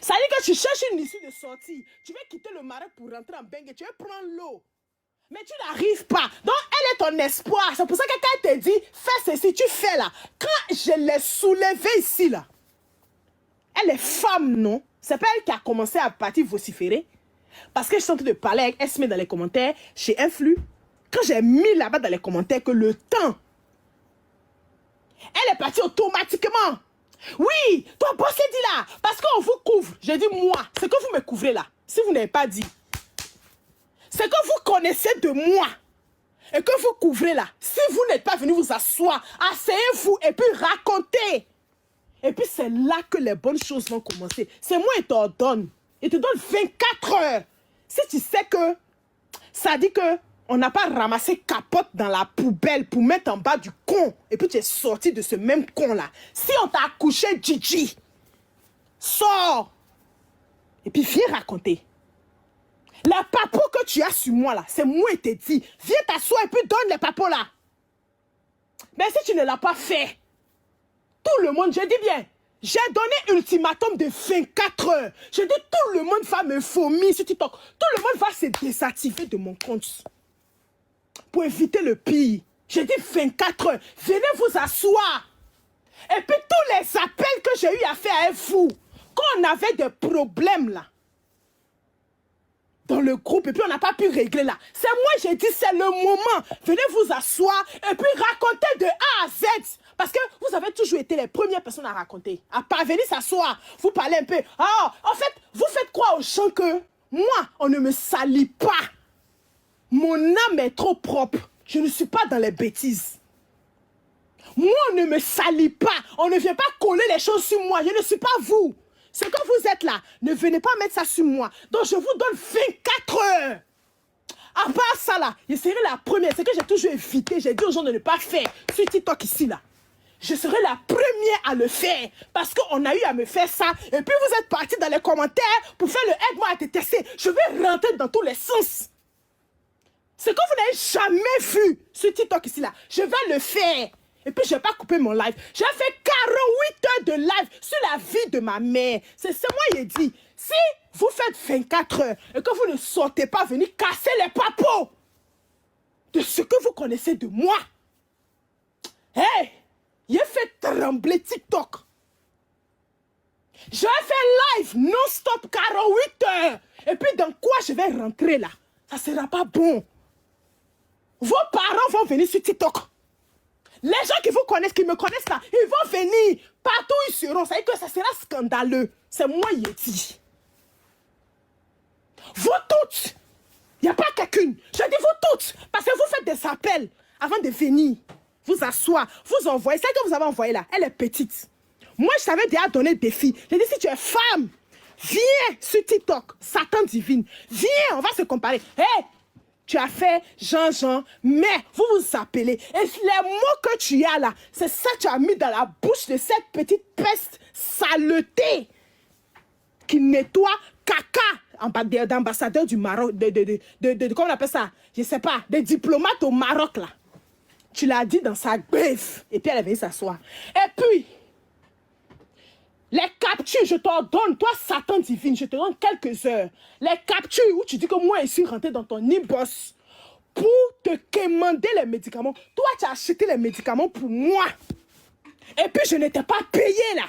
Ça dit que tu cherches une issue de sortie. Tu veux quitter le marais pour rentrer en bengue. Tu veux prendre l'eau. Mais tu n'arrives pas. Donc, elle est ton espoir. C'est pour ça que quand elle te dit, fais ceci, tu fais là. Quand je l'ai soulevée ici, là, elle est femme, non? C'est pas elle qui a commencé à partir vociférer. Parce que je suis en train de parler avec Esme dans les commentaires, chez Influx. Quand j'ai mis là-bas dans les commentaires que le temps, elle est partie automatiquement. Oui, toi, bossez dit là, parce qu'on vous couvre. J'ai dit moi, c'est que vous me couvrez là. Si vous n'avez pas dit, c'est que vous connaissez de moi et que vous couvrez là. Si vous n'êtes pas venu vous asseoir, asseyez-vous et puis racontez. Et puis c'est là que les bonnes choses vont commencer. C'est moi qui t'ordonne. Il te donne 24 heures. Si tu sais que ça dit que on n'a pas ramassé capote dans la poubelle pour mettre en bas du con. Et puis tu es sorti de ce même con-là. Si on t'a accouché, Gigi, sors. Et puis viens raconter. Les papos que tu as sur moi là, c'est moi qui t'ai dit. Viens t'asseoir et puis donne les papos là. Mais si tu ne l'as pas fait, tout le monde, je dis bien, j'ai donné ultimatum de 24 heures. Je dis tout le monde va me vomir sur TikTok. Tout le monde va se désactiver de mon compte. Pour éviter le pire. J'ai dit 24 heures. Venez vous asseoir. Et puis tous les appels que j'ai eu à faire avec vous, quand on avait des problèmes là, dans le groupe, et puis on n'a pas pu régler là. C'est moi, j'ai dit, c'est le moment. Venez vous asseoir et puis raconter de A à Z. Parce que vous avez toujours été les premières personnes à raconter. À pas venir s'asseoir, vous parlez un peu. Ah, en fait, vous faites croire aux gens que moi, on ne me salit pas. Mon âme est trop propre. Je ne suis pas dans les bêtises. Moi, on ne me salit pas. On ne vient pas coller les choses sur moi. Je ne suis pas vous. C'est quand vous êtes là. Ne venez pas mettre ça sur moi. Donc, je vous donne 24 heures. À part ça, là, je serai la première. C'est que j'ai toujours évité. J'ai dit aux gens de ne pas faire sur TikTok ici, là. Je serai la première à le faire. Parce qu'on a eu à me faire ça. Et puis, vous êtes partis dans les commentaires pour faire le aide-moi à te tester. Je vais rentrer dans tous les sens. C'est que vous n'avez jamais vu sur TikTok ici, là. Je vais le faire. Et puis, je ne vais pas couper mon live. J'ai fait 48 heures de live sur la vie de ma mère. C'est moi qui ai dit. Si vous faites 24 heures et que vous ne sortez pas venir casser les papos de ce que vous connaissez de moi, hey, j'ai fait trembler TikTok. J'ai fait live non-stop 48 heures. Et puis, dans quoi je vais rentrer là? Ça ne sera pas bon. Vos parents vont venir sur TikTok. Les gens qui vous connaissent, qui me connaissent là, ils vont venir. Partout où ils seront. Ça veut dire que ça sera scandaleux. C'est moi qui ai dit. Vous toutes. Il n'y a pas qu'une. Je dis vous toutes. Parce que vous faites des appels avant de venir. Vous asseoir. Vous envoyez. Celle que vous avez envoyée là, elle est petite. Moi, je savais déjà donner des défi. J'ai dit si tu es femme, viens sur TikTok. Satan divine. Viens, on va se comparer. Hey! Tu as fait Jean-Jean, mais vous vous appelez. Et les mots que tu as là, c'est ça que tu as mis dans la bouche de cette petite peste saleté qui nettoie caca d'ambassadeur du Maroc, comment on appelle ça? Je ne sais pas, des diplomates au Maroc là. Tu l'as dit dans sa greffe. Et puis elle est venue s'asseoir. Et puis, les captures, je t'en donne, toi Satan divine, je te donne quelques heures. Les captures où tu dis que moi je suis rentré dans ton inbox pour te quémander les médicaments. Toi tu as acheté les médicaments pour moi. Et puis je n'étais pas payé là.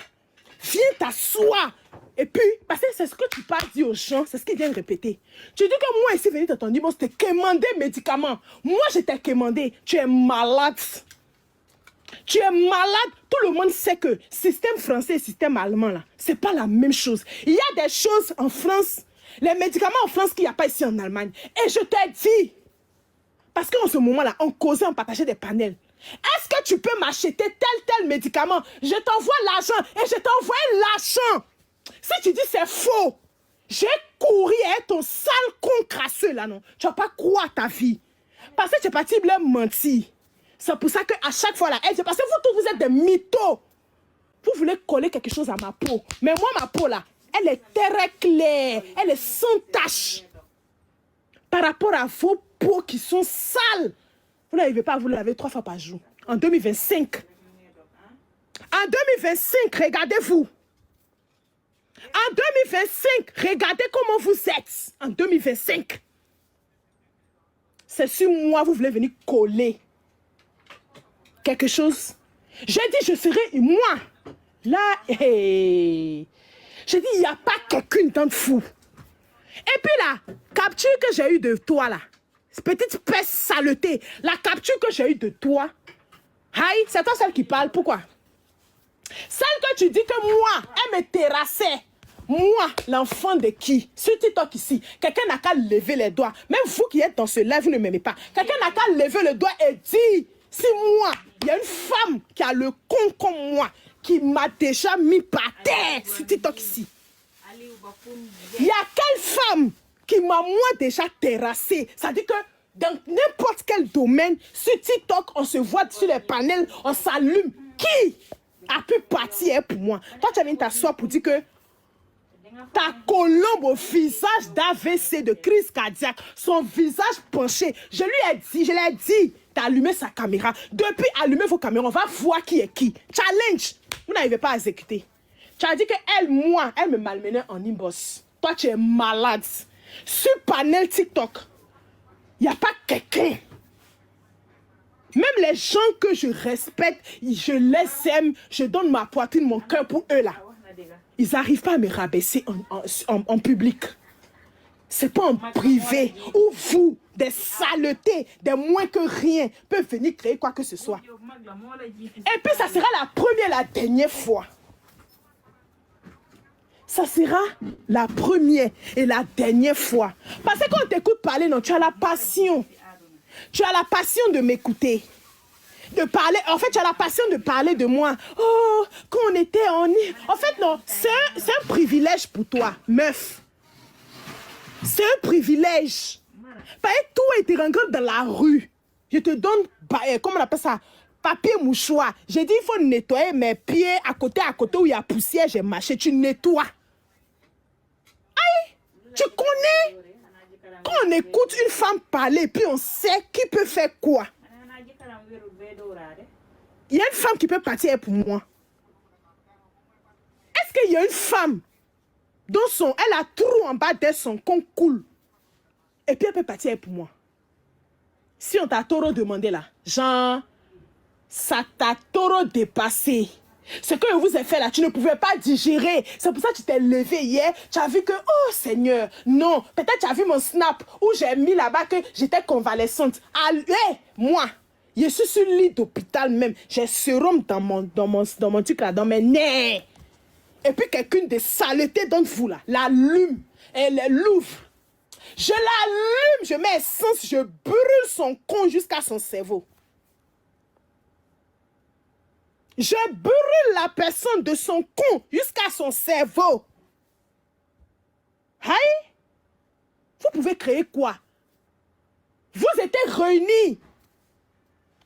Viens t'asseoir. Et puis, parce que c'est ce que tu pas dit aux gens, c'est ce qu'ils viennent répéter. Tu dis que moi ici venu dans ton inbox, te quémander médicaments. Moi je t'ai quémandé. Tu es malade. Tu es malade. Tout le monde sait que système français et système allemand, là, c'est pas la même chose. Il y a des choses en France, les médicaments en France qu'il n'y a pas ici en Allemagne. Et je t'ai dit, parce qu'en ce moment-là, on causait, on partageait des panels. Est-ce que tu peux m'acheter tel médicament? Je t'envoie l'argent et je t'ai envoyé l'argent. Si tu dis c'est faux, j'ai couru à ton sale con crasseux là, non. Tu vas pas croire ta vie. Parce que tu es parti me mentir. C'est pour ça qu'à chaque fois là, c'est parce que vous tous vous êtes des mythos. Vous voulez coller quelque chose à ma peau. Mais moi, ma peau là, elle est très claire. Elle est sans tache. Par rapport à vos peaux qui sont sales. Vous n'arrivez pas à vous laver 3 fois par jour. En 2025. En 2025, regardez-vous. En En 2025, regardez comment vous êtes. En 2025. C'est sur moi, vous voulez venir coller quelque chose. J'ai dit, je serai moi. Là, hey. J'ai dit, il n'y a pas quelqu'un d'entre vous. Et puis la capture que j'ai eue de toi, là, petite peste saleté, la capture que j'ai eue de toi, aïe, c'est toi celle qui parle. Pourquoi? Celle que tu dis que moi, elle me terrassait. Moi, l'enfant de qui? Sur TikTok ici, quelqu'un n'a qu'à lever les doigts. Même vous qui êtes dans ce live, vous ne m'aimez pas. Quelqu'un n'a qu'à lever le doigt et dire, si moi, il y a une femme qui a le con comme moi, qui m'a déjà mis par terre sur TikTok ici. Il y a quelle femme qui m'a moi déjà terrassé? Ça dit que dans n'importe quel domaine, sur TikTok, on se voit sur les panels, on s'allume. Qui a pu partir pour moi? Toi, tu as venu t'asseoir pour dire que ta colombe au visage d'AVC, de crise cardiaque, son visage penché. Je l'ai dit, d'allumer sa caméra. Depuis, allumez vos caméras, on va voir qui est qui. Challenge, vous n'arrivez pas à exécuter. Tu as dit qu'elle, moi, elle me malmenait en inbox. Toi, tu es malade. Sur panel TikTok, il n'y a pas quelqu'un. Même les gens que je respecte, je les aime, je donne ma poitrine, mon cœur pour eux là. Ils n'arrivent pas à me rabaisser en public. C'est pas en privé où vous, des saletés, des moins que rien, peuvent venir créer quoi que ce soit. Et puis ça sera la première et la dernière fois. Ça sera la première et la dernière fois. Parce que quand on t'écoute parler, non, tu as la passion. Tu as la passion de m'écouter. De parler, en fait, tu as la passion de parler de moi. Oh, quand on était en... En fait, non, c'est un privilège pour toi, meuf. C'est un privilège. Parce que toi, tu rencontres dans la rue. Je te donne, comment on appelle ça, papier mouchoir. J'ai dit, il faut nettoyer mes pieds à côté où il y a poussière, j'ai marché. Tu nettoies. Aïe, tu connais? Quand on écoute une femme parler, puis on sait qui peut faire quoi. Il y a une femme qui peut partir pour moi. Est-ce qu'il y a une femme dont elle a trou en bas de son con coule et puis elle peut partir pour moi? Si on t'a trop demandé là, genre, ça t'a trop dépassé. Ce que je vous ai fait là, tu ne pouvais pas digérer. C'est pour ça que tu t'es levé hier. Tu as vu que, oh Seigneur, non. Peut-être tu as vu mon snap où j'ai mis là-bas que j'étais convalescente. Allez, moi, je suis sur le lit d'hôpital même. J'ai sérum dans mon truc là, dans mes nerfs. Et puis quelqu'un de saleté d'entre vous là, l'allume. Elle l'ouvre. Je l'allume, je mets essence, je brûle son con jusqu'à son cerveau. Je brûle la personne de son con jusqu'à son cerveau. Aïe! Vous pouvez créer quoi? Vous étiez réunis.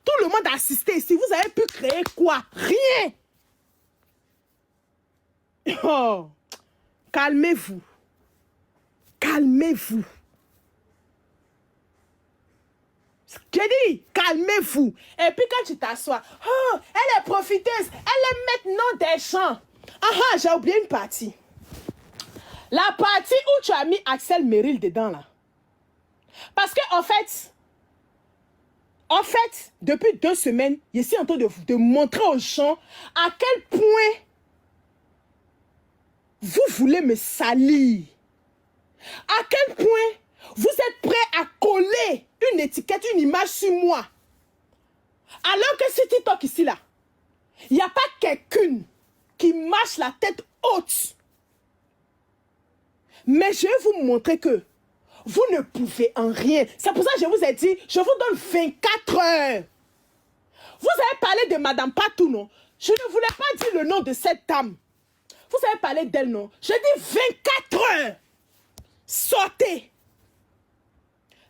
Tout le monde a assisté ici. Vous avez pu créer quoi? Rien. Oh! Calmez-vous. Calmez-vous. J'ai dit, calmez-vous. Et puis quand tu t'assois, oh, elle est profiteuse, elle est maintenant des gens. Ah, j'ai oublié une partie. La partie où tu as mis Axel Merrill dedans là. Parce que en fait, depuis 2 semaines, je suis en train de montrer aux gens à quel point vous voulez me salir. À quel point vous êtes prêts à coller une étiquette, une image sur moi. Alors que sur TikTok ici, là, il n'y a pas quelqu'un qui marche la tête haute. Mais je vais vous montrer que vous ne pouvez en rien. C'est pour ça que je vous ai dit, je vous donne 24 heures. Vous avez parlé de Madame Patou, non? Je ne voulais pas dire le nom de cette dame. Vous avez parlé d'elle, non? Je dis 24 heures. Sortez.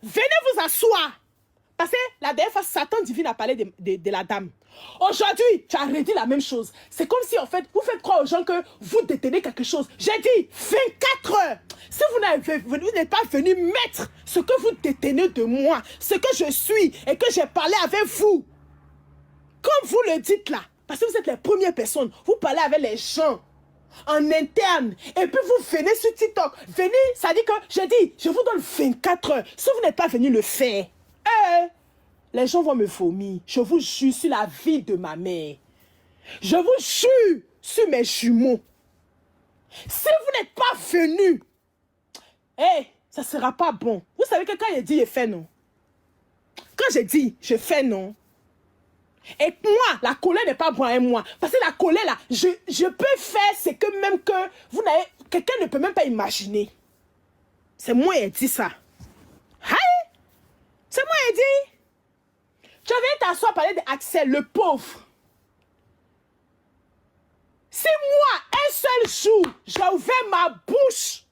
Venez vous asseoir. Parce que la dernière fois, Satan divine a parlé de la dame. Aujourd'hui, tu as redit la même chose. C'est comme si, en fait, vous faites croire aux gens que vous détenez quelque chose. J'ai dit 24 heures. Si vous n'êtes pas venu mettre ce que vous détenez de moi, ce que je suis et que j'ai parlé avec vous, comme vous le dites là, parce que vous êtes les premières personnes, vous parlez avec les gens. en interne. Et puis vous venez sur TikTok. Venez, ça dit que, j'ai dit, je vous donne 24 heures. Si vous n'êtes pas venu le faire, les gens vont me vomir. Je vous jure sur la vie de ma mère. Je vous jure sur mes jumeaux. Si vous n'êtes pas venu, ça ne sera pas bon. Vous savez que quand il dit, je fais non. Quand j'ai dit, je fais non. Et moi, la colère n'est pas bon à moi. Parce que la colère, là, je peux faire ce que même que vous n'avez... Quelqu'un ne peut même pas imaginer. C'est moi qui ai dit ça. Hein? C'est moi qui ai dit. Tu viens t'asseoir parler d'Axel, le pauvre. Si moi, un seul jour, j'ai ouvert ma bouche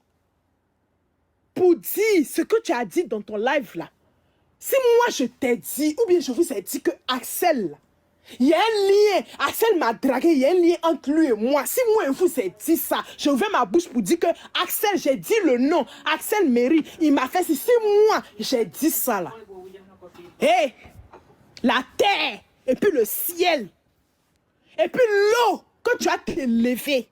pour dire ce que tu as dit dans ton live là, si moi je t'ai dit, ou bien je vous ai dit que Axel, il y a un lien, Axel m'a dragué, il y a un lien entre lui et moi. Si moi je vous ai dit ça, j'ai ouvert ma bouche pour dire que Axel, j'ai dit le nom, Axel Méry, il m'a fait si moi j'ai dit ça là. La terre, et puis le ciel, et puis l'eau que tu as t'élevé.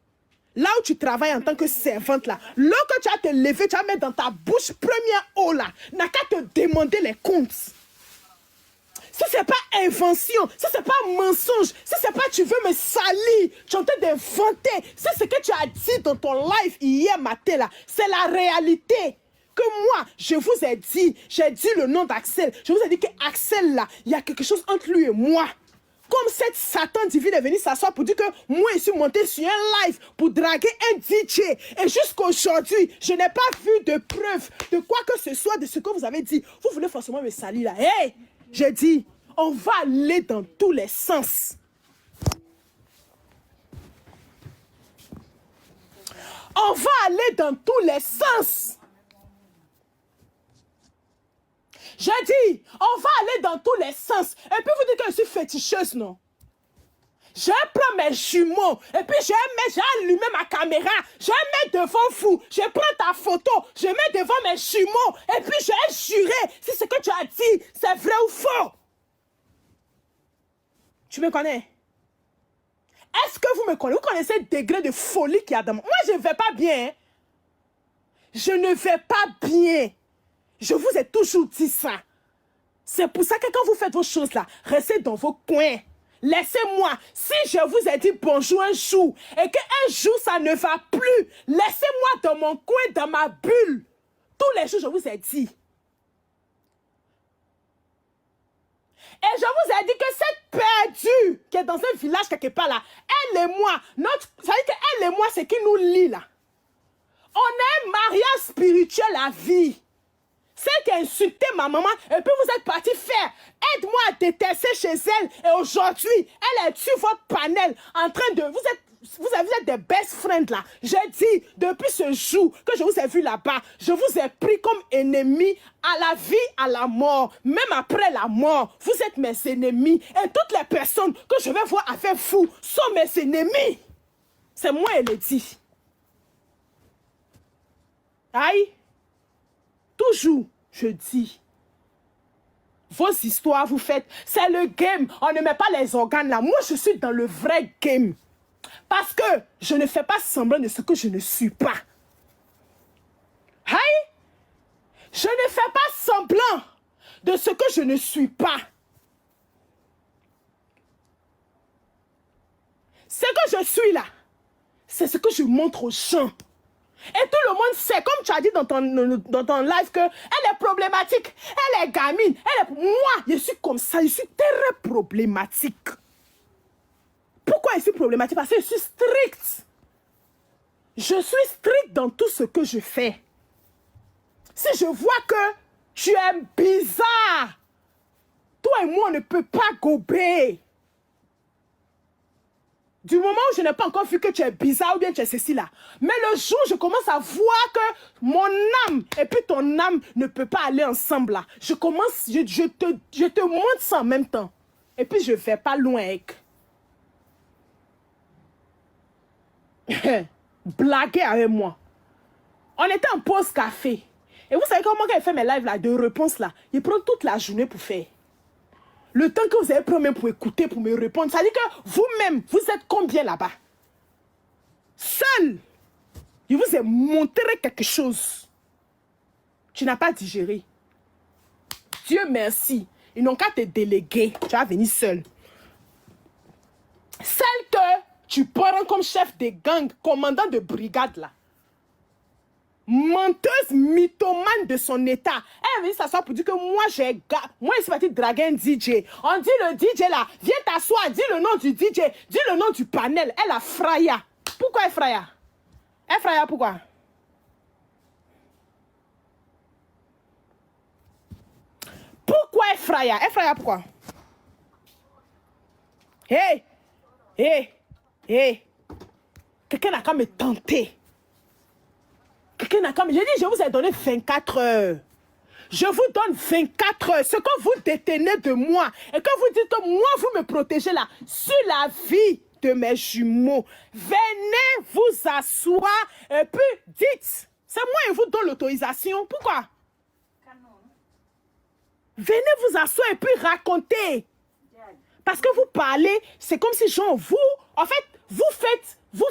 Là où tu travailles en tant que servante là, l'eau que tu as te lever, tu vas mettre dans ta bouche, première eau là, n'a qu'à te demander les comptes. Si c'est pas invention, si c'est pas mensonge, si c'est pas tu veux me salir, tu es en train d'inventer, si ce que tu as dit dans ton live hier matin là, c'est la réalité. Que moi, je vous ai dit, j'ai dit le nom d'Axel, je vous ai dit que Axel là, il y a quelque chose entre lui et moi. Comme cette Satan divine est venu s'asseoir pour dire que moi, je suis monté sur un live pour draguer un DJ. Et jusqu'aujourd'hui, je n'ai pas vu de preuve de quoi que ce soit de ce que vous avez dit. Vous voulez forcément me salir là. J'ai dit, on va aller dans tous les sens. On va aller dans tous les sens. J'ai dit, on va aller dans tous les sens. Et puis vous dites que je suis féticheuse, non? Je prends mes jumeaux. Et puis j'ai allumé ma caméra. Je mets devant vous. Je prends ta photo. Je mets devant mes jumeaux. Et puis j'ai juré si ce que tu as dit, c'est vrai ou faux. Tu me connais? Est-ce que vous me connaissez? Vous connaissez le degré de folie qu'il y a dans moi? Moi, je ne vais pas bien. Hein? Je ne vais pas bien. Je vous ai toujours dit ça. C'est pour ça que quand vous faites vos choses là, restez dans vos coins. Laissez-moi. Si je vous ai dit bonjour un jour et qu'un jour ça ne va plus, laissez-moi dans mon coin, dans ma bulle. Tous les jours, je vous ai dit. Et je vous ai dit que cette perdue qui est dans un village quelque part là, elle et moi, ça veut dire qu'elle et moi, c'est qui nous lie là. On a un mariage spirituel à vie. Celle qui a insulté ma maman, et puis vous êtes parti faire. Aide-moi à détester chez elle. Et aujourd'hui, elle est sur votre panel en train de... Vous êtes des best friends là. J'ai dit, depuis ce jour que je vous ai vu là-bas, je vous ai pris comme ennemi à la vie, à la mort. Même après la mort, vous êtes mes ennemis. Et toutes les personnes que je vais voir à faire fou sont mes ennemis. C'est moi, elle le dit. Aïe. Toujours, je dis, vos histoires, vous faites, c'est le game. On ne met pas les organes là. Moi, je suis dans le vrai game. Parce que je ne fais pas semblant de ce que je ne suis pas. Hein? Je ne fais pas semblant de ce que je ne suis pas. Ce que je suis là, c'est ce que je montre aux gens. Et tout le monde sait, comme tu as dit dans ton live, qu'elle est problématique, elle est gamine, moi, je suis comme ça, je suis très problématique. Pourquoi je suis problématique? Parce que je suis stricte. Je suis stricte dans tout ce que je fais. Si je vois que tu es bizarre, toi et moi, on ne peut pas gober. Du moment où je n'ai pas encore vu que tu es bizarre ou bien tu es ceci là. Mais le jour où je commence à voir que mon âme et puis ton âme ne peut pas aller ensemble là. Je te montre ça en même temps. Et puis je ne vais pas loin avec. Blaguer avec moi. On était en pause café. Et vous savez comment elle fait mes lives là, de réponse là. Il prend toute la journée pour faire. Le temps que vous avez pris même pour écouter, pour me répondre, ça dit que vous-même, vous êtes combien là-bas? Seul. Je vous ai montré quelque chose. Tu n'as pas digéré. Dieu merci. Ils n'ont qu'à te déléguer. Tu vas venir seul. Celle que tu prends comme chef de gang, commandant de brigade là. Menteuse, mythomane de son état. Elle est venue s'asseoir pour dire que moi, moi, je suis parti draguer un DJ. On dit le DJ là, viens t'asseoir, dis le nom du DJ, dis le nom du panel. Elle a Fraya. Pourquoi elle Fraya? Elle Fraya pourquoi? Pourquoi elle Fraya? Elle Fraya pourquoi? Hey! Hey! Hey! Quelqu'un n'a qu'à me tenter. Quelqu'un n'a qu'à me... J'ai dit, je vous ai donné 24 heures. Je vous donne 24 heures. Ce que vous détenez de moi et que vous dites que moi, vous me protégez là, sur la vie de mes jumeaux. Venez vous asseoir et puis dites, c'est moi qui vous donne l'autorisation. Pourquoi? Venez vous asseoir et puis raconter. Parce que vous parlez, c'est comme si genre vous, en fait, vous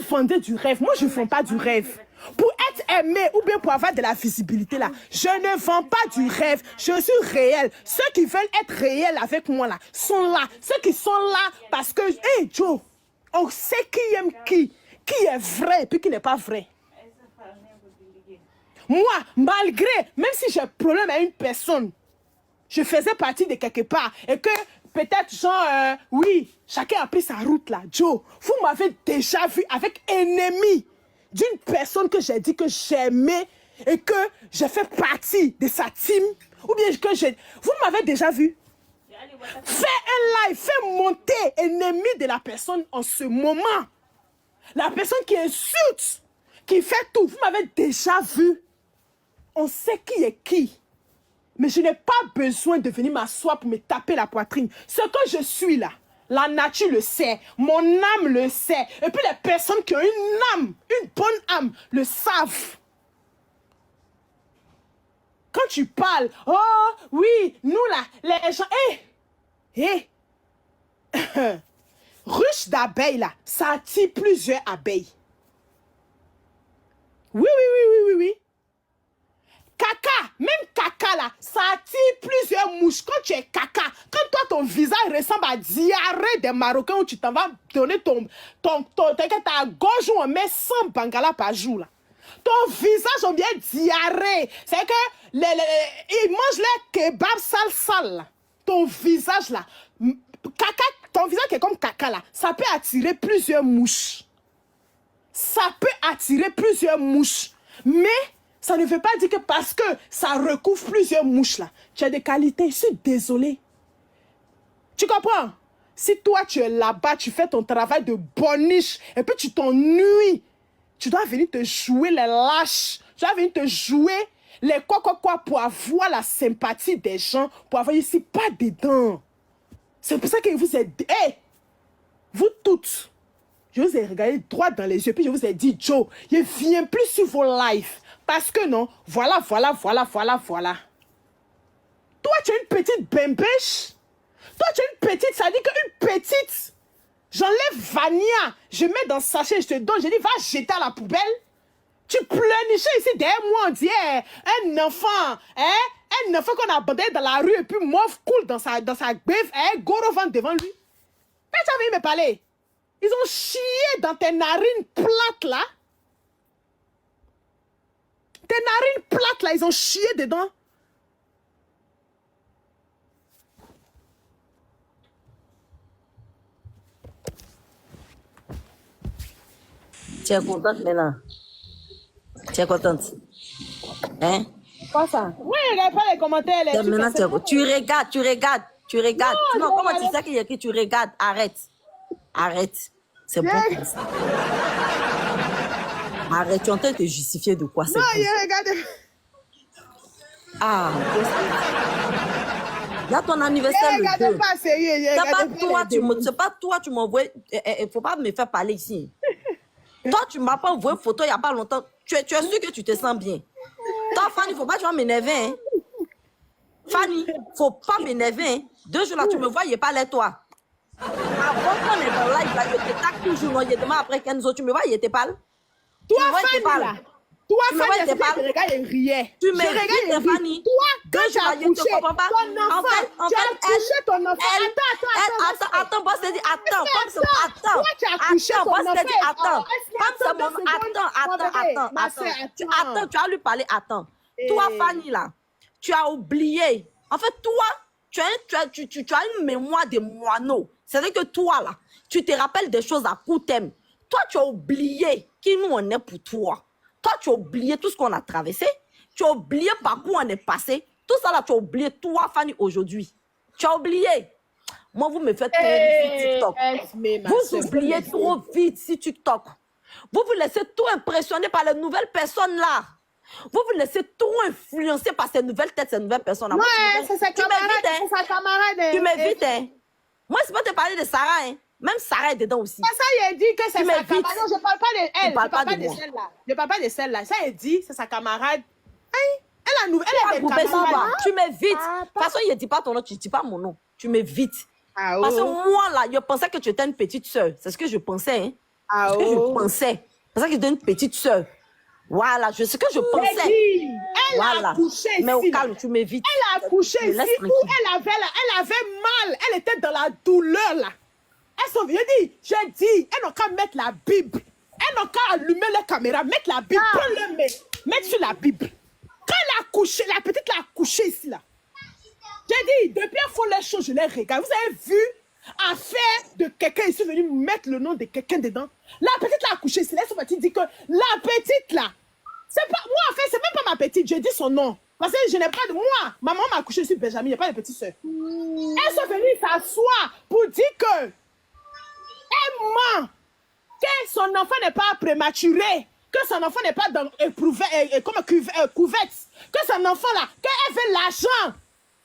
vendez du rêve. Moi, je ne vends pas du rêve. Pour être aimé ou bien pour avoir de la visibilité là, je ne vends pas du rêve. Je suis réel. Ceux qui veulent être réels avec moi là, sont là. Ceux qui sont là parce que, hey Joe, on sait qui aime qui est vrai et puis qui n'est pas vrai. Moi, malgré, même si j'ai un problème avec une personne, je faisais partie de quelque part et que peut-être genre, oui, chacun a pris sa route là. Joe, vous m'avez déjà vu avec ennemi d'une personne que j'ai dit que j'aimais et que j'ai fait partie de sa team. Ou bien que j'ai... Vous m'avez déjà vu. Fais un live, fais monter ennemi de la personne en ce moment. La personne qui insulte, qui fait tout. Vous m'avez déjà vu. On sait qui est qui. Mais je n'ai pas besoin de venir m'asseoir pour me taper la poitrine. Ce que je suis là, la nature le sait, mon âme le sait. Et puis les personnes qui ont une âme, une bonne âme, le savent. Quand tu parles, oh oui, nous là, les gens, ruche d'abeilles là, ça attire plusieurs abeilles. Oui. Caca, même caca là, ça attire plusieurs mouches. Quand tu es caca, quand toi ton visage ressemble à diarrhée des Marocains où tu t'en vas donner ta gorge où on met 100 bangala par jour là. Ton visage on vient diarrhée. C'est que ils mangent les kebabs sale là. Ton visage là, caca, ton visage qui est comme caca là, ça peut attirer plusieurs mouches. Ça peut attirer plusieurs mouches. Mais ça ne veut pas dire que parce que ça recouvre plusieurs mouches là, tu as des qualités. Je suis désolée. Tu comprends? Si toi tu es là-bas, tu fais ton travail de boniche et puis tu t'ennuies, tu dois venir te jouer les lâches. Tu dois venir te jouer les quoi pour avoir la sympathie des gens, pour avoir ici pas dedans. C'est pour ça que vous êtes... Hey, vous toutes, je vous ai regardé droit dans les yeux puis je vous ai dit, Joe, je ne viens plus sur vos lives. Parce que non, voilà. Toi, tu es une petite bembèche. Toi, tu es une petite, ça dit qu'une petite. J'enlève Vania, je mets dans le sachet, je te donne, je dis, va jeter à la poubelle. Tu pleurnichais ici derrière moi, on dit, un enfant, un enfant qu'on a abandonné dans la rue et puis mauve coule dans sa grève, gros vent devant lui. Mais tu as envie de me parler. Ils ont chié dans tes narines plates là. Tes narines plates là, ils ont chié dedans. Tu es contente maintenant? Tu es contente? Hein? Quoi ça? Oui, regarde pas les commentaires. Les maintenant, tu regardes. Non, comment tu sais qu'il y a écrit tu regardes? Arrête. C'est bon comme ça. Arrête, tu es en train de te justifier de quoi? Non, il regarde. Ah, il y a ton anniversaire le 2. Pas sérieux. C'est pas toi, tu m'envoies. Il faut pas me faire parler ici. Toi, tu m'as pas envoyé une photo il n'y a pas longtemps. Tu es sûr que tu te sens bien. Toi, Fanny, il ne faut pas que tu vas m'énerver. Hein? Fanny, il ne faut pas m'énerver. Hein? 2 jours là, tu me vois, il n'est pas là, toi. Avant qu'on est dans live, là, je te tape toujours. Non, il est demain après Kenzo, tu me vois, il était pas là. Toi, me vois, je te Fanny, parle. là. Toi, Tu me vois, Fanny, je te parle. je regarde et riais. Tu Je me regarde dis, et ris. Fanny. Toi, quand tu as Je te accouché, comprends pas. ton enfant, tu as accouché ton enfant. Attends, boss te dit, attends, comme c'est, Toi, tu as accouché attends, ton boss te enfant. dit, attends, comme c'est mon, attends, tu as lui parlé, attends. Toi, Fanny, là, tu as oublié. En fait, toi, tu as une mémoire de moineau. C'est-à-dire que toi, là, tu te rappelles des choses à court terme. Toi, tu as oublié qui nous on est pour toi. Toi, tu as oublié tout ce qu'on a traversé. Tu as oublié par quoi on est passé. Tout ça, là, tu as oublié, toi, Fanny, aujourd'hui. Tu as oublié. Moi, vous me faites trop vite sur TikTok. Vous oubliez trop vite sur TikTok. Vous vous laissez tout impressionner par les nouvelles personnes, là. Vous vous laissez tout influencer par ces nouvelles têtes, ces nouvelles personnes. Ouais, c'est sa camarade. Tu m'évites, hein. Moi, c'est pas te parler de Sarah, hein. Même Sarah est dedans aussi. Ça, il a dit que c'est sa camarade. Non, je parle pas de elle. Je parle pas de celle-là. Je parle pas de celle-là. Ça, il dit, c'est sa camarade. Hein? Elle a des camarades. Tu m'évites. De toute façon, il ne dit pas ton nom, tu ne dis pas mon nom. Tu m'évites. Ah, oh. Parce que moi, là, je pensais que tu étais une petite soeur. C'est ce que je pensais, hein. Ah, Ce que je oh. pensais. Je pensais que tu étais une petite soeur. Voilà, c'est ce que je pensais. Elle a accouché ici. Mais au calme, tu m'évites. Elle a accouché ici où elle avait mal. Elle était dans la douleur, là. J'ai dit, elles n'ont qu'à mettre la Bible. Elles n'ont qu'à allumer les caméras, mettre la Bible, prendre le mettre sur la Bible. Quand elle a accouché, la petite l'a accouché ici, là. J'ai dit, depuis un fond les choses, je les regarde. Vous avez vu affaire de quelqu'un ici venu mettre le nom de quelqu'un dedans. La petite l'a accouché ici. Là, son petit dit que la petite là, c'est pas moi en fait, c'est même pas ma petite. Je dis son nom. Parce que je n'ai pas de moi. Maman m'a accouché sur Benjamin, il n'y a pas de petite soeur. Elles sont venues s'asseoir pour dire que elle ment, que son enfant n'est pas prématuré, que son enfant n'est pas dans couvette, que son enfant là, qu'elle veut l'argent,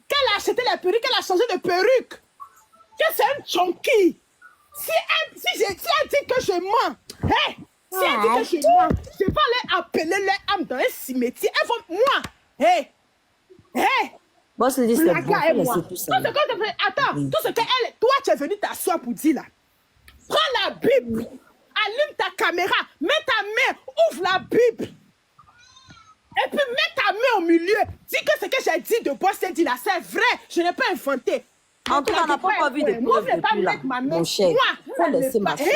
qu'elle a acheté les perruques, qu'elle a changé de perruque, que c'est un chonky. Si elle dit que je mens, hey, si elle dit que je mens, je vais aller appeler les âmes dans un cimetière. Elles vont, moi, hey, Bon, c'est dit, c'est bon, moi. Tout ce que toi, tu es venu t'asseoir pour dire là. Prends la Bible, allume ta caméra, mets ta main, ouvre la Bible. Et puis mets ta main au milieu. Dis que ce que j'ai dit de Boss dit là, c'est vrai. Je n'ai pas inventé. En tout cas, on n'a pas envie de preuves depuis là. Mon cher, il faut laisser ma soeur.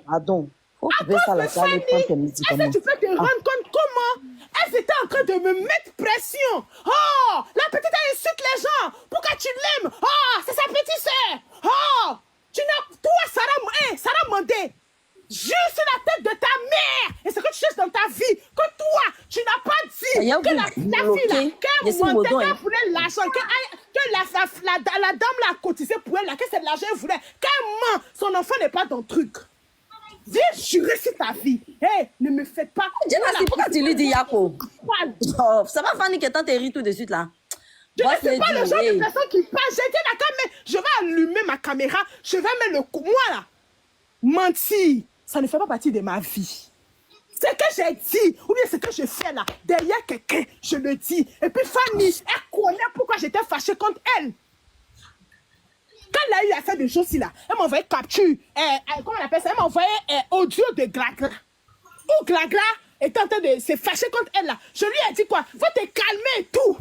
Pardon. Faut couper ça là, ça allait prendre tes médicaments. Est-ce que tu peux te rendre compte comment elle était en train de me mettre pression? Oh, la petite elle insulte les gens. Pourquoi tu l'aimes? Oh, c'est sa petite soeur. Oh, toi, Sarah Mandé, juste la tête de ta mère. Et ce que tu cherches dans ta vie, que toi, tu n'as pas dit que la fille là, qu'elle mentait, qu'elle voulait l'argent, que la dame l'a cotisé pour elle, là, que c'est de l'argent qu'elle voulait, qu'elle ment, son enfant n'est pas dans le truc. Viens jurer sur ta vie. Hé, ne me faites pas. Pourquoi tu lui dis Yako? Oh, ça va Fanny qui est en territoire tout de suite là. Je ne suis pas le genre de personne qui passe. J'ai dit d'accord, mais je vais allumer ma caméra. Je vais mettre le coup. Moi là, mentir, ça ne fait pas partie de ma vie. Ce que j'ai dit, ou bien ce que je fais là, derrière quelqu'un, je le dis. Et puis Fanny, elle connaît pourquoi j'étais fâchée contre elle. Quand elle a eu affaire de choses là, elle m'a envoyé capture. Comment on appelle ça? Elle m'a envoyé audio de Glagla. Où Glagla est en train de se fâcher contre elle là. Je lui ai dit quoi? Faut te calmer et tout.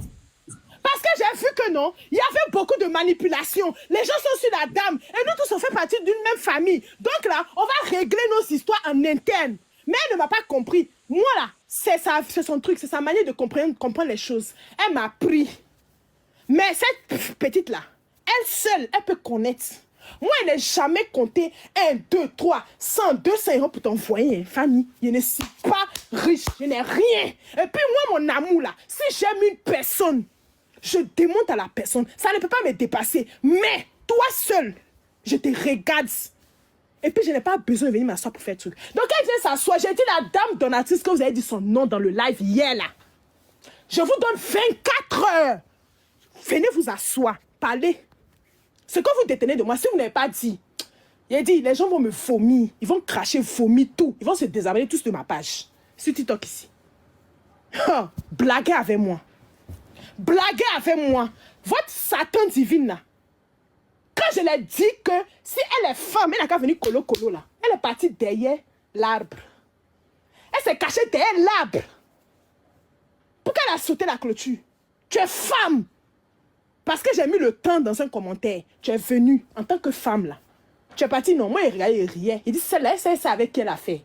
Parce que j'ai vu que non, il y avait beaucoup de manipulation. Les gens sont sur la dame. Et nous tous, on fait partie d'une même famille. Donc là, on va régler nos histoires en interne. Mais elle ne m'a pas compris. Moi là, c'est son truc, c'est sa manière de comprendre les choses. Elle m'a pris. Mais cette petite là, elle seule, elle peut connaître. Moi, elle n'a jamais compté 1, 2, 3, 100, 200 euros pour t'envoyer, famille. Je ne suis pas riche, je n'ai rien. Et puis moi, mon amour là, si j'aime une personne, je démonte à la personne. Ça ne peut pas me dépasser. Mais toi seul, je te regarde. Et puis, je n'ai pas besoin de venir m'asseoir pour faire le truc. Donc, elle vient s'asseoir. J'ai dit la dame donatrice que vous avez dit son nom dans le live hier là. Je vous donne 24 heures. Venez vous asseoir, parlez. Ce que vous détenez de moi, si vous n'avez pas dit, j'ai dit, les gens vont me vomir. Ils vont cracher, vomir tout. Ils vont se désabonner tous de ma page. Sur TikTok ici. Oh, blaguez avec moi. Blaguez avec moi. Votre Satan divine là. Quand je l'ai dit que si elle est femme, elle n'a qu'à venir colo là. Elle est partie derrière l'arbre. Elle s'est cachée derrière l'arbre. Pourquoi elle a sauté la clôture? Tu es femme. Parce que j'ai mis le temps dans un commentaire. Tu es venue en tant que femme là. Tu es parti, non, moi il regardait, il riait. Il dit, celle-là, c'est avec qui elle a fait.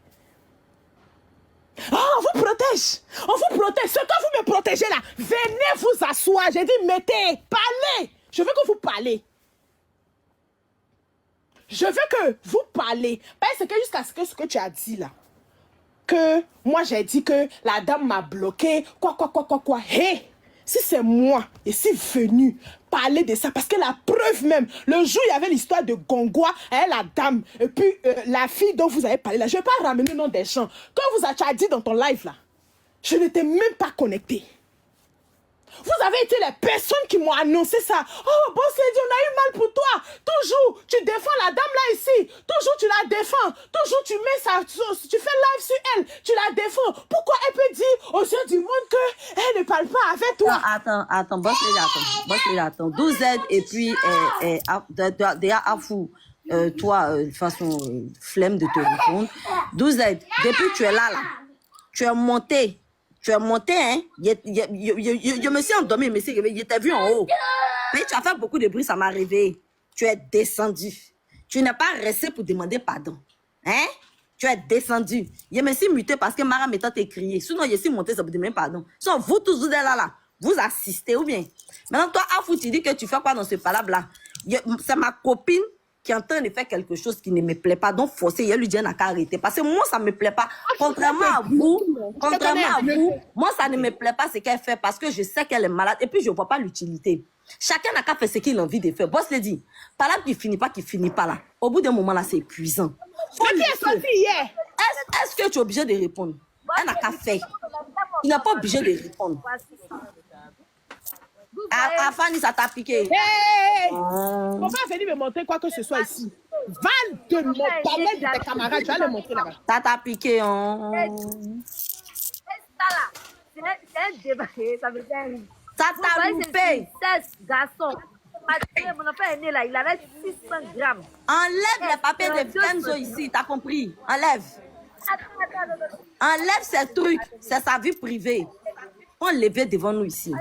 Oh, on vous protège. On vous protège. Ce que vous me protégez là, venez vous asseoir. J'ai dit, mettez, parlez. Je veux que vous parlez. Je veux que vous parlez. Parce que jusqu'à ce que tu as dit là, que moi j'ai dit que la dame m'a bloqué, quoi. Hé, si c'est moi, et si venu parler de ça, parce que la preuve même, le jour où il y avait l'histoire de Gongoa, la dame, et puis la fille dont vous avez parlé là, je ne vais pas ramener le nom des gens. Quand vous avez dit dans ton live là, je n'étais même pas connectée. Vous avez été les personnes qui m'ont annoncé ça. Oh, Boss Lady, on a eu mal pour toi. Toujours, tu défends la dame là ici. Toujours, tu la défends. Toujours, tu mets ça, tu fais live sur elle. Tu la défends. Pourquoi elle peut dire aux yeux du monde qu'elle ne parle pas avec toi? Attends, Boss Lady, attends. 12 aides et puis, déjà, Afou, toi, de façon flemme de te répondre. 12 aides, depuis que tu es là, tu es monté. Tu es monté, hein? Je me suis endormi, mais je t'ai vu en haut. Mais tu as fait beaucoup de bruit, ça m'a réveillé. Tu es descendu. Tu n'es pas resté pour demander pardon. Hein? Tu es descendu. Je me suis muté parce que Mara m'était crié. Sinon, je suis monté, ça pour demander pardon. Sinon, vous tous, vous êtes là. Vous assistez ou bien? Maintenant, toi, Afou, tu dis que tu fais quoi dans ce palabre-là? C'est ma copine qui est en train de faire quelque chose qui ne me plaît pas, donc forcément, il lui dit n'a qu'à arrêter. Parce que moi, ça ne me plaît pas. Contrairement à vous, moi, ça ne me plaît pas ce qu'elle fait parce que je sais qu'elle est malade et puis je ne vois pas l'utilité. Chacun n'a qu'à faire ce qu'il a envie de faire. Boss Lady, palabre qui finit pas là. Au bout d'un moment là, c'est épuisant. Est-ce que tu es obligé de répondre? Elle n'a qu'à faire. Il n'est pas obligé de répondre. Fanny, ça t'a piqué. On va venir me montrer quoi que ce soit ici. Va de mon palais de tes camarades, tu vas le montrer là-bas. Ça t'a piqué. C'est un débat, ça veut dire. Ça t'a loupé. 16 garçons. Mon enfant est né là, il avait 600 grammes. Enlève les papiers de Kenzo ici, t'as compris? Enlève. Enlève ces trucs, c'est sa vie privée. Enlevez devant nous ici.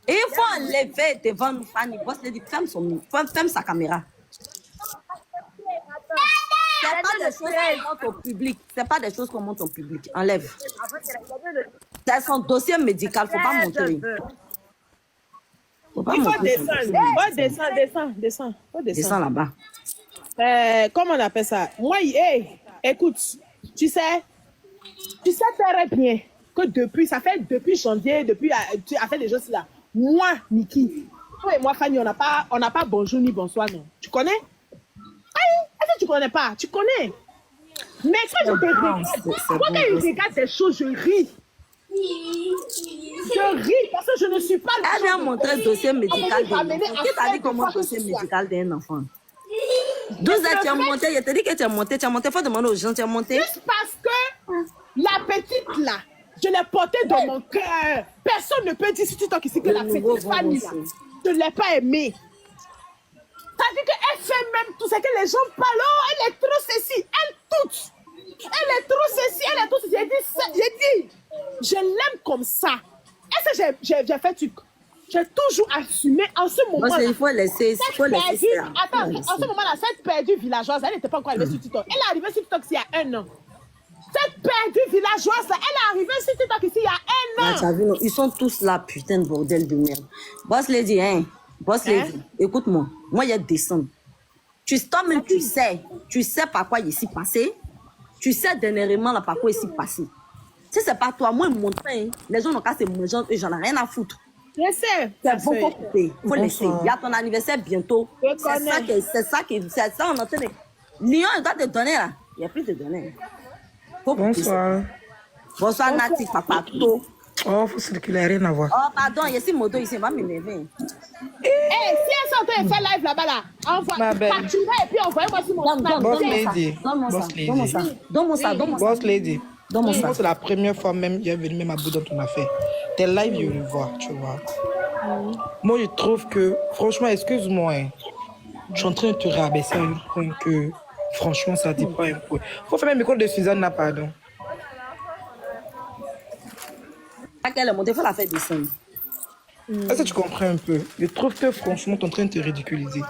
Et il faut enlever devant nous, Fanny. Boss Lady, ferme sa caméra. C'est pas des choses qu'on montre au public. C'est pas des choses qu'on montre au public. Enlève. C'est son dossier médical, faut pas montrer. Il faut descendre. Descends là-bas. Comment on appelle ça? Moi, écoute, tu sais très bien que depuis janvier, tu as fait des choses là. Moi, Niki, toi et moi, Fanny, on n'a pas bonjour ni bonsoir, non. Tu connais? Est-ce que tu connais pas? Tu connais. Mais quand je te regarde, quand je regarde des choses, je ris. Je ris parce que je ne suis pas... Elle vient montrer le dossier médical d'un enfant. Qui t'a dit comment le dossier médical d'un enfant? 12 ans, tu as monté, je te dis que tu as monté, il faut demander aux gens, tu as monté. Juste parce que la petite là, je l'ai portée dans mon cœur. Personne ne peut dire sur TikTok ici que la petite Fanny là, je ne l'ai pas aimée. C'est-à-dire qu'elle fait même tout ce que les gens parlent. Oh, elle est trop ceci, elle toute. Elle est trop ceci, elle est trop ceci. J'ai dit, je l'aime comme ça. Est-ce que j'ai fait truc? J'ai toujours assumé en ce moment-là. Il faut laisser. Attends, en ce moment-là, cette perdue villageoise, elle n'était pas encore arrivée sur TikTok. Elle est arrivée sur TikTok il y a 1 an. Cette perdue villageoise, elle est arrivée sur TikTok ici il y a 1 an. T'as vu, non? Ils sont tous là, putain de bordel de merde. Boss Lady, Boss Lady, écoute-moi. Moi, il descends. Toi-même, tu sais par quoi il s'est passé. Tu sais dernièrement là, par quoi il s'est passé. Si c'est pas toi, moi, mon train, les gens n'ont qu'à se manger et j'en ai rien à foutre. Je sais. C'est bon, faut couper. Faut laisser. Il y a ton anniversaire bientôt. C'est ça, on entend. Lyon, il doit te donner là. Il n'y a plus de donner. Bonsoir. Bonsoir, Nati, papa. Oh, faut circuler, rien à voir. Oh, pardon, il y a ces motos ici, on va m'énerver. Si elle s'entend et fait live là-bas là, envoie, facturez et puis envoyez-moi sur mon snap. Boss Lady. Donne-moi ça. Boss Lady. C'est la première fois même, il est venu même à bout dans ton affaire. Tes lives, je le vois, tu vois. Moi, je trouve que, franchement, excuse-moi, Je suis en train de te rabaisser à un point que, franchement, ça dit pas un point. Faut faire même micro de Suzanne, là, pardon. À quel moment il faut la faire descendre. Est-ce que tu comprends un peu? Je trouve que, franchement, tu es en train de te ridiculiser.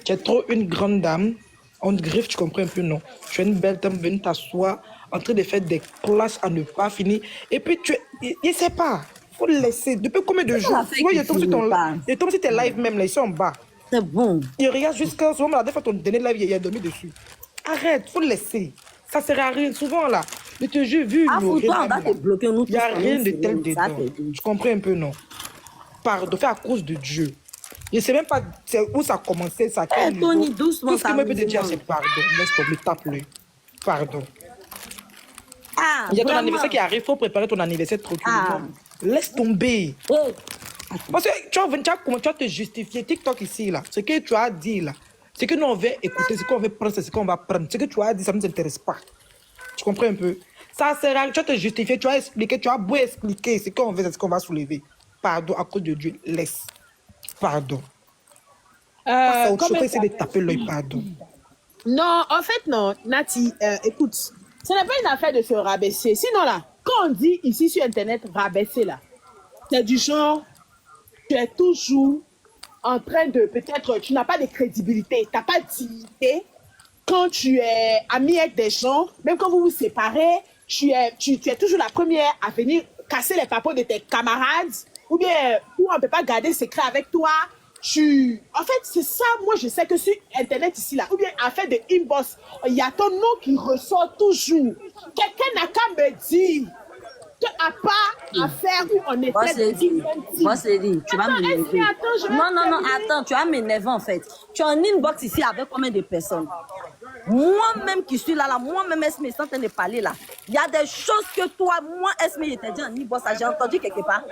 Tu es trop une grande dame. On te griffe, tu comprends un peu, non? Tu es une belle dame, venue t'asseoir, en train de faire des classes à ne pas finir. Et puis, je sais pas. Faut le laisser. Depuis combien de jours? Tu vois, il tombe sur tes lives même, là, ils sont en bas. C'est bon. Il regarde jusqu'à ce moment, la dernière fois, ton dernier live, il a dormi dessus. Arrête, faut le laisser. Ça sert à rien. Souvent, là, je te jure, vu Ah, faut toi, on va te bloquer, nous il n'y a tous, rien de nous, tel ça dedans. fait tout. Tu comprends un peu, non? Pardon, fait à cause de Dieu. Je ne sais même pas où ça a commencé, ça. Eh, Tony, doucement, tout ce que ça moi je peux te dire, amusement. c'est pardon. Laisse tomber, tape-le. Pardon. Ah, Il y a ton vraiment. anniversaire qui arrive, il faut préparer ton anniversaire tranquillement. Ah. Laisse tomber. Oh. Parce que tu vas te justifier. TikTok ici, là. Ce que tu as dit, là. Ce que nous, on veut écouter, ce qu'on veut prendre, c'est ce qu'on va prendre. Ce que tu as dit, ça ne nous intéresse pas. Tu comprends un peu? Ça sert à rien. Tu vas te justifier, tu vas expliquer, tu vas beau expliquer ce qu'on veut, c'est ce qu'on va soulever. Pardon, à cause de Dieu, laisse. Pardon. Ça autre chose, essayer de taper l'œil, pardon. Non, en fait, non. Nati, écoute, ce n'est pas une affaire de se rabaisser. Sinon, là, quand on dit ici sur Internet, rabaisser, là, c'est du genre, tu es toujours en train de, peut-être, tu n'as pas de crédibilité, tu n'as pas de dignité. Quand tu es ami avec des gens, même quand vous vous séparez, tu es toujours la première à venir casser les papeaux de tes camarades, ou bien, ou on ne peut pas garder secret avec toi. En fait, c'est ça, moi, je sais que sur Internet ici, là, ou bien en fait de inbox, il y a ton nom qui ressort toujours. Quelqu'un n'a qu'à me dire que à pas à faire où on Moi, était c'est dit. Moi, c'est dit. Tu vas Attends, m'énerver. attends, je vais Non, terminer. attends, tu vas m'énerver en fait. Tu es en inbox ici avec combien de personnes? Moi-même qui suis là, moi-même, Esme, sans te parler là. Il y a des choses que toi, moi, Esme, je t'ai dit en inbox, ça, j'ai entendu quelque part.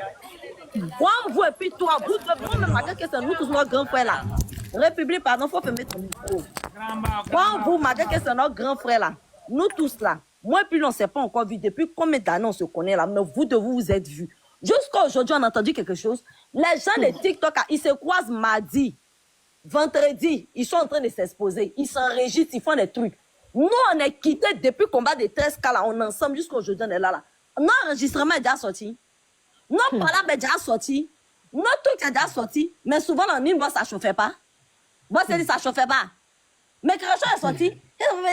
Moi, vous et puis toi, vous, moi-même, madame, que c'est nous tous nos grands frères là. République, pardon, faut fermer ton micro. Moi, vous, madame, que c'est notre grand frère là. Nous tous là. Moi et puis on ne s'est pas encore vu. Depuis combien d'années on se connaît là? Mais vous de vous êtes vus. Jusqu'à aujourd'hui, on a entendu quelque chose. Les gens de TikTok, ils se croisent mardi, vendredi. Ils sont en train de s'exposer. Ils s'enregistrent, ils font des trucs. Nous, on est quittés depuis le combat des 13 cas là. On est ensemble jusqu'à aujourd'hui, on est là. Notre enregistrement est déjà sorti. Notre parlable est déjà sorti. Notre truc est déjà sorti. Mais souvent, en inbox, ça ne chauffait pas. Moi, c'est dit, ça ne chauffait pas. Mais quelque chose est sorti.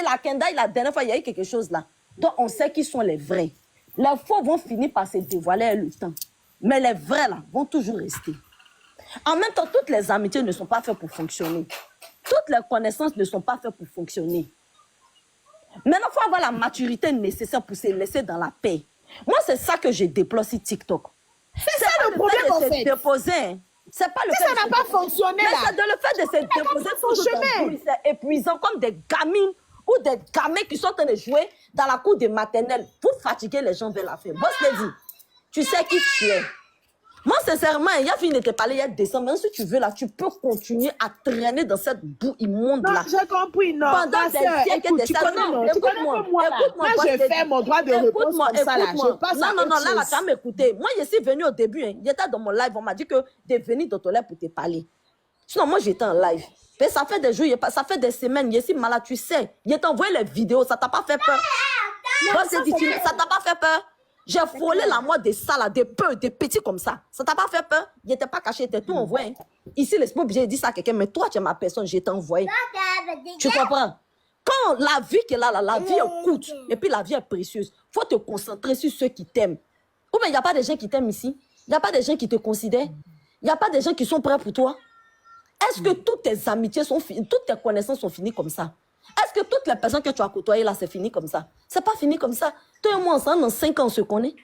La Kenda, la dernière fois, il y a eu quelque chose là. Donc, on sait qui sont les vrais. Les faux vont finir par se dévoiler avec le temps. Mais les vrais là vont toujours rester. En même temps, toutes les amitiés ne sont pas faites pour fonctionner. Toutes les connaissances ne sont pas faites pour fonctionner. Maintenant, il faut avoir la maturité nécessaire pour se laisser dans la paix. Moi, c'est ça que je déploie sur TikTok. C'est ça le problème, en fait. Déposer. C'est pas le Si ça n'a pas fonctionné, mais là. c'est de le fait de se déposer son chemin. C'est épuisant comme des gamines ou des gamins qui sont en train de jouer dans la cour de maternelle pour fatiguer les gens vers la fin. Boss l'a dit, tu sais qui tu es. Moi, sincèrement, il y a fini de te parler il y a décembre. Même si tu veux, là, tu peux continuer à traîner dans cette boue immonde-là. Non, j'ai compris, non. Pendant des siècles, écoute, des tu siècles. connais, Non, non, tu connais écoute-moi, pas moi, là. écoute-moi, Moi, boss je l'a fais dit. mon droit de réponse Écoute-moi, comme ça, là. Je passe à non, autre là, chose. tu vas m'écouter. Moi, je suis venue au début. Hein. J'étais dans mon live. On m'a dit que de venir dans ton live pour te parler. Sinon, moi, j'étais en live. Mais ça fait des jours, ça fait des semaines. Je suis malade, tu sais. Je t'ai envoyé les vidéos. Ça t'a pas fait peur? Moi, c'est dit, ça t'a pas fait peur? J'ai frôlé la mort des salades, des peu, des petits comme ça. Ça t'a pas fait peur? Il n'était pas caché, il était tout envoyé. Ici, l'esprit obligé de dire ça à quelqu'un, mais toi, tu es ma personne, j'ai t'envoyé. Tu comprends? Quand la vie qui est là, la vie est courte, et puis la vie est précieuse, il faut te concentrer sur ceux qui t'aiment. Ou bien il n'y a pas de gens qui t'aiment ici? Il n'y a pas de gens qui te considèrent? Il n'y a pas de gens qui sont prêts pour toi? Est-ce que toutes tes amitiés sont finies, toutes tes connaissances sont finies comme ça? Est-ce que toutes les personnes que tu as côtoyées là, c'est fini comme ça? C'est pas fini comme ça. Toi et moi, ensemble, dans 5 ans, on se connaît.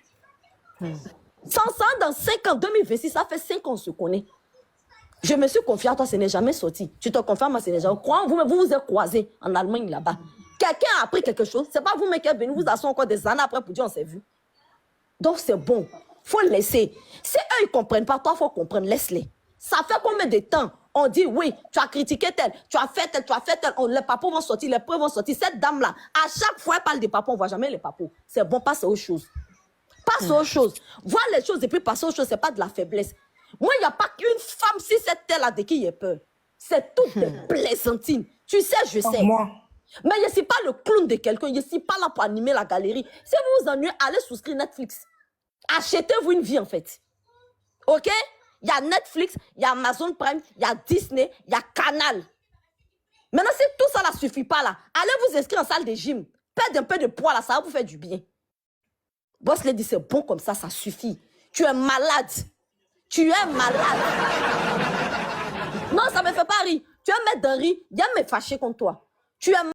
Sans ça, dans 5 ans, 2026, ça fait 5 ans, on se connaît. Je me suis confiée à toi, ce n'est jamais sorti. Tu te confies à moi, ce n'est jamais. Crois, vous vous êtes croisés en Allemagne là-bas. Quelqu'un a appris quelque chose. C'est pas vous, mais qui êtes venu vous asseoir encore des années après pour dire on s'est vu. Donc c'est bon. Faut laisser. Si eux, ils ne comprennent pas, toi, il faut comprendre. Laisse-les. Ça fait combien de temps? On dit oui, tu as critiqué tel, tu as fait tel, tu as fait tel. Les papos vont sortir, les preuves vont sortir. Cette dame-là, à chaque fois, elle parle des papos, on ne voit jamais les papos. C'est bon, passe à autre chose. Passe à autre chose. Voir les choses et puis passer à autre chose, ce n'est pas de la faiblesse. Moi, il n'y a pas qu'une femme, si c'est elle, de qui j'ai peur. C'est toutes des plaisantines. Tu sais, je sais. Moi. Mais je ne suis pas le clown de quelqu'un. Je ne suis pas là pour animer la galerie. Si vous vous ennuyez, allez souscrire Netflix. Achetez-vous une vie, en fait. OK? Il y a Netflix, il y a Amazon Prime, il y a Disney, il y a Canal. Maintenant, si tout ça ne suffit pas, là, allez vous inscrire en salle de gym. Perdez un peu de poids, là, ça va vous faire du bien. Boss Lady, c'est bon comme ça suffit. Tu es malade. Tu es malade. Non, ça ne me fait pas rire. Tu es mettre d'un rire, viens me fâcher contre toi. Tu es